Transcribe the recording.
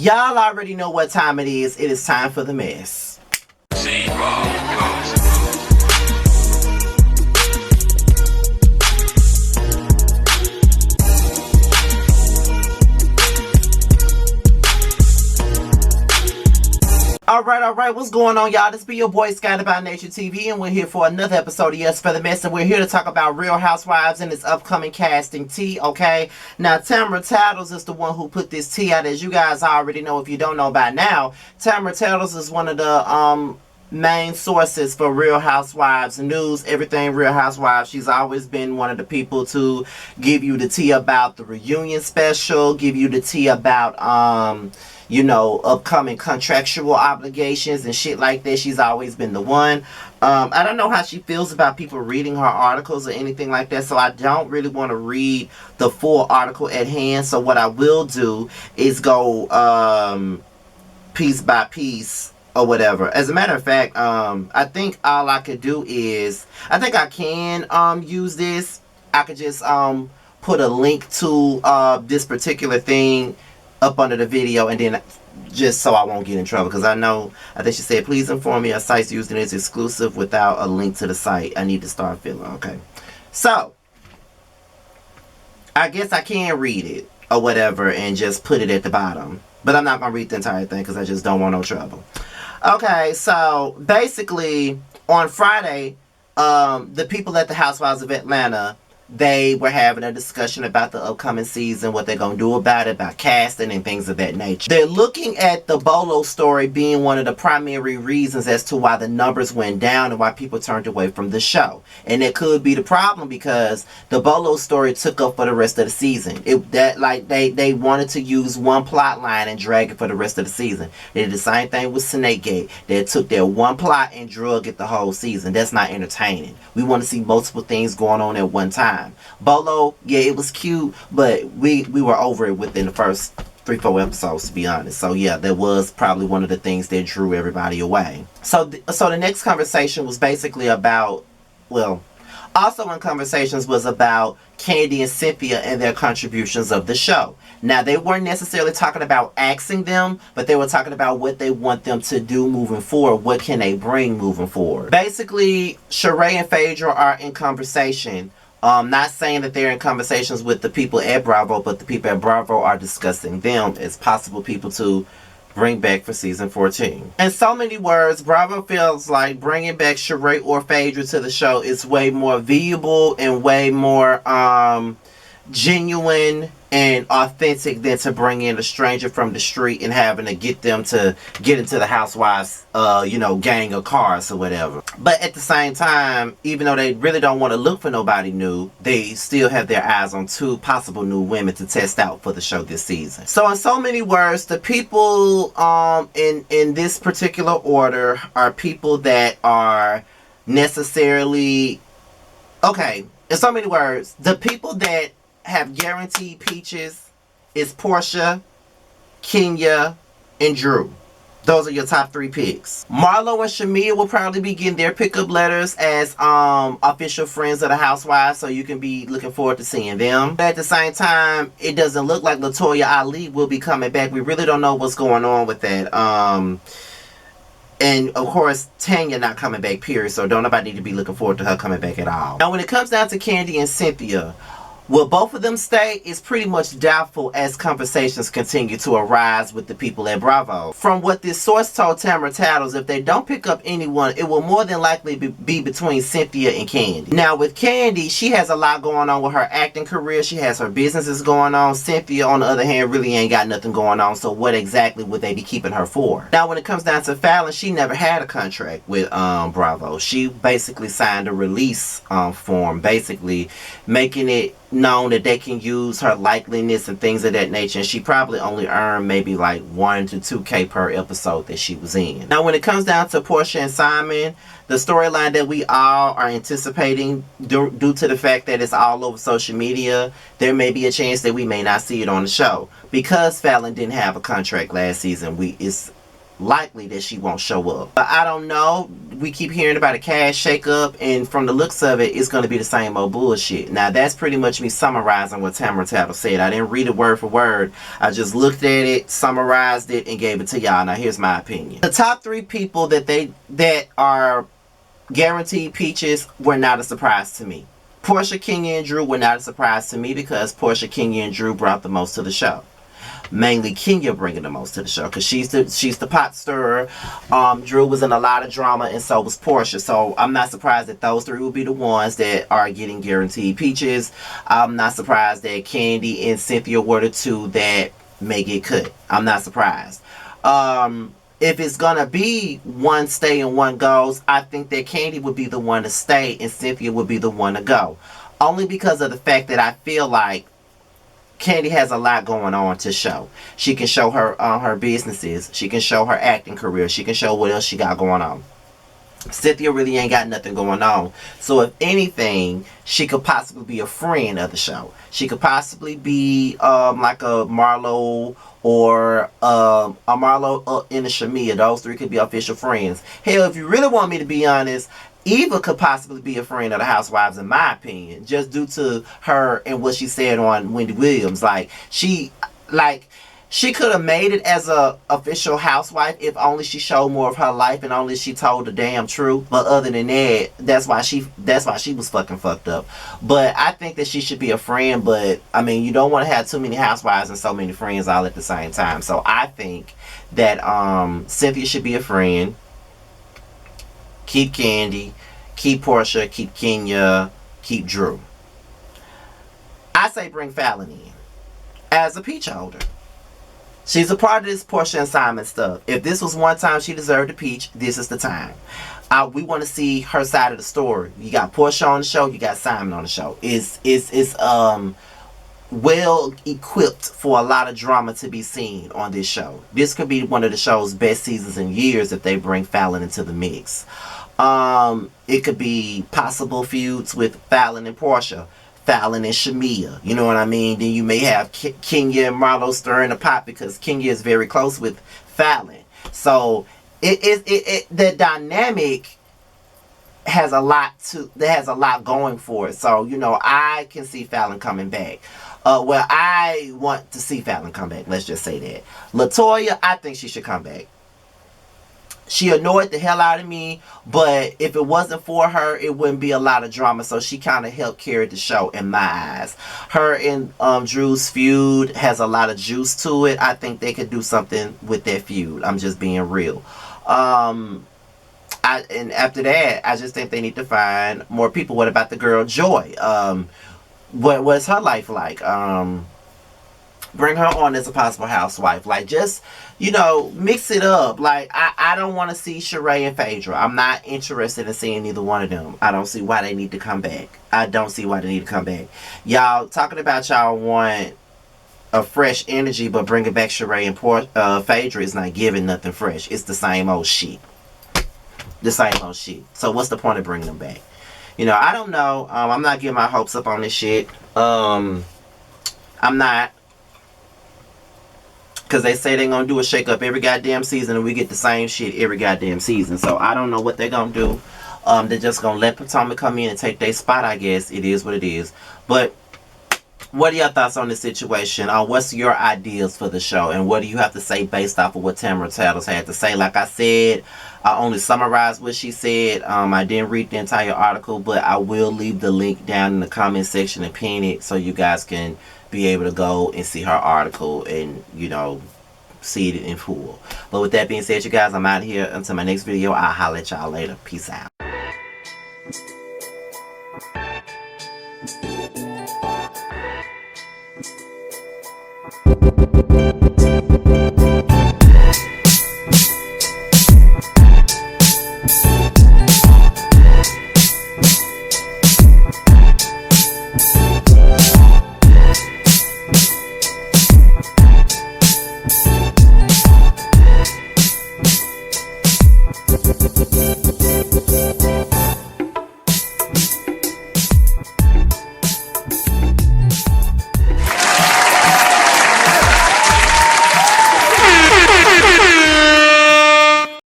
Y'all already know what time it is. It is time for the mess. Alright, what's going on, y'all? This be your boy, Kandi by Nature TV, and we're here for another episode of Yassss for the Mess, and we're here to talk about Real Housewives and its upcoming casting tea, okay? Now, Tamara Tattles is the one who put this tea out. As you guys already know, if you don't know by now, Tamara Tattles is one of the main sources for Real Housewives news, everything Real Housewives. She's always been one of the people to give you the tea about the reunion special, give you the tea about you know, upcoming contractual obligations and shit like that. She's always been the one. I don't know how she feels about people reading her articles or anything like that, so I don't really want to read the full article at hand. So what I will do is go piece by piece or whatever. As a matter of fact, I think all I could do is, I think I can use this. I could just put a link to this particular thing up under the video, and then just so I won't get in trouble, because I think she said, please inform me a site's using is exclusive without a link to the site. I need to start filling. Okay, so I guess I can read it or whatever and just put it at the bottom, but I'm not gonna read the entire thing because I just don't want no trouble. Okay, so basically on Friday, the people at the Housewives of Atlanta, they were having a discussion about the upcoming season, what they're going to do about it, about casting and things of that nature. They're looking at the Bolo story being one of the primary reasons as to why the numbers went down and why people turned away from the show. And it could be the problem because the Bolo story took up for the rest of the season. They wanted to use one plot line and drag it for the rest of the season. They did the same thing with Snakegate. They took their one plot and drug it the whole season. That's not entertaining. We want to see multiple things going on at one time. Bolo, yeah, it was cute, but we were over it within the first 3-4 episodes, to be honest. So yeah, that was probably one of the things that drew everybody away. So the next conversation was basically about, well, also in conversations was about Kandi and Cynthia and their contributions of the show. Now, they weren't necessarily talking about asking them, but they were talking about what they want them to do moving forward. What can they bring moving forward? Basically, Sheree and Phaedra are in conversation. Not saying that they're in conversations with the people at Bravo, but the people at Bravo are discussing them as possible people to bring back for season 14. In so many words, Bravo feels like bringing back Sheree or Phaedra to the show is way more viable and way more genuine and authentic than to bring in a stranger from the street and having to get them to get into the Housewives gang of cars or whatever. But at the same time, even though they really don't want to look for nobody new, they still have their eyes on 2 possible new women to test out for the show this season. So in so many words, the people in this particular order are people that are necessarily, okay, in so many words, the people that have guaranteed peaches is Portia, Kenya, and Drew. Those are your top 3 picks. Marlo and Shamia will probably be getting their pickup letters as official friends of the Housewives, so you can be looking forward to seeing them. But at the same time, it doesn't look like Latoya Ali will be coming back. We really don't know what's going on with that. And of course, Tanya not coming back, period, so don't nobody need to be looking forward to her coming back at all. Now, when it comes down to Kandi and Cynthia, will both of them stay is pretty much doubtful as conversations continue to arise with the people at Bravo. From what this source told Tamara Tattles, if they don't pick up anyone, it will more than likely be between Cynthia and Kandi. Now with Kandi, she has a lot going on with her acting career. She has her businesses going on. Cynthia, on the other hand, really ain't got nothing going on. So what exactly would they be keeping her for? Now when it comes down to Fallon, she never had a contract with Bravo. She basically signed a release form, basically making it known that they can use her likeliness and things of that nature, and she probably only earned maybe like $1 to $2K per episode that she was in. Now when it comes down to Portia and Simon, the storyline that we all are anticipating due to the fact that it's all over social media, there may be a chance that we may not see it on the show. Because Fallon didn't have a contract last season, it's likely that she won't show up. But I don't know. We keep hearing about a cash shakeup, and from the looks of it, it's going to be the same old bullshit. Now, that's pretty much me summarizing what Tamara Tattle said. I didn't read it word for word. I just looked at it, summarized it, and gave it to y'all. Now, here's my opinion. The top 3 people that are guaranteed peaches were not a surprise to me. Porsha, Kenya, and Drew were not a surprise to me because Porsha, Kenya, and Drew brought the most to the show. Mainly Kenya bringing the most to the show because she's the pot stirrer. Drew was in a lot of drama, and so was Porsha. So I'm not surprised that those 3 will be the ones that are getting guaranteed peaches. I'm not surprised that Kandi and Cynthia were the 2 that may get cut. I'm not surprised. If it's gonna be one stay and one goes, I think that Kandi would be the one to stay and Cynthia would be the one to go. Only because of the fact that I feel like Kandi has a lot going on to show. She can show her businesses. She can show her acting career. She can show what else she got going on. Cynthia really ain't got nothing going on. So if anything, she could possibly be a friend of the show. She could possibly be like a Marlo or a Marlo and a Shamia. Those 3 could be official friends. Hell, if you really want me to be honest, Eva could possibly be a friend of the Housewives, in my opinion, just due to her and what she said on Wendy Williams. She could have made it as a official housewife if only she showed more of her life and only she told the damn truth. But other than that, that's why she was fucking fucked up. But I think that she should be a friend. But I mean, you don't want to have too many housewives and so many friends all at the same time. So I think that Cynthia should be a friend. Keep Kandi, keep Porsha, keep Kenya, keep Drew. I say bring Fallon in as a peach holder. She's a part of this Porsha and Simon stuff. If this was one time she deserved a peach, this is the time. We want to see her side of the story. You got Porsha on the show, you got Simon on the show. It's well equipped for a lot of drama to be seen on this show. This could be one of the show's best seasons in years if they bring Fallon into the mix. It could be possible feuds with Fallon and Porsha, Fallon and Shamia. You know what I mean? Then you may have Kenya and Marlo stirring the pot because Kenya is very close with Fallon. So the dynamic has a lot going for it. So I can see Fallon coming back. I want to see Fallon come back. Let's just say that. LaToya, I think she should come back. She annoyed the hell out of me, but if it wasn't for her, it wouldn't be a lot of drama. So she kind of helped carry the show in my eyes. Her and Drew's feud has a lot of juice to it. I think they could do something with that feud. I'm just being real. And after that, I just think they need to find more people. What about the girl Joy? What's her life like? Bring her on as a possible housewife. Just mix it up. I don't want to see Sheree and Phaedra. I'm not interested in seeing either one of them. I don't see why they need to come back. Y'all talking about y'all want a fresh energy, but bringing back Sheree and Phaedra is not giving nothing fresh. It's the same old shit. So what's the point of bringing them back? I don't know. I'm not getting my hopes up on this shit. I'm not. Because they say they're going to do a shake-up every goddamn season and we get the same shit every goddamn season. So I don't know what they're going to do. They're just going to let Potomac come in and take their spot, I guess. It is what it is. But what are your thoughts on this situation? What's your ideas for the show? And what do you have to say based off of what Tamara Tattles had to say? Like I said, I only summarized what she said. I didn't read the entire article, but I will leave the link down in the comment section and pin it so you guys can be able to go and see her article and, see it in full. But with that being said, you guys, I'm out of here. Until my next video, I'll holler at y'all later. Peace out.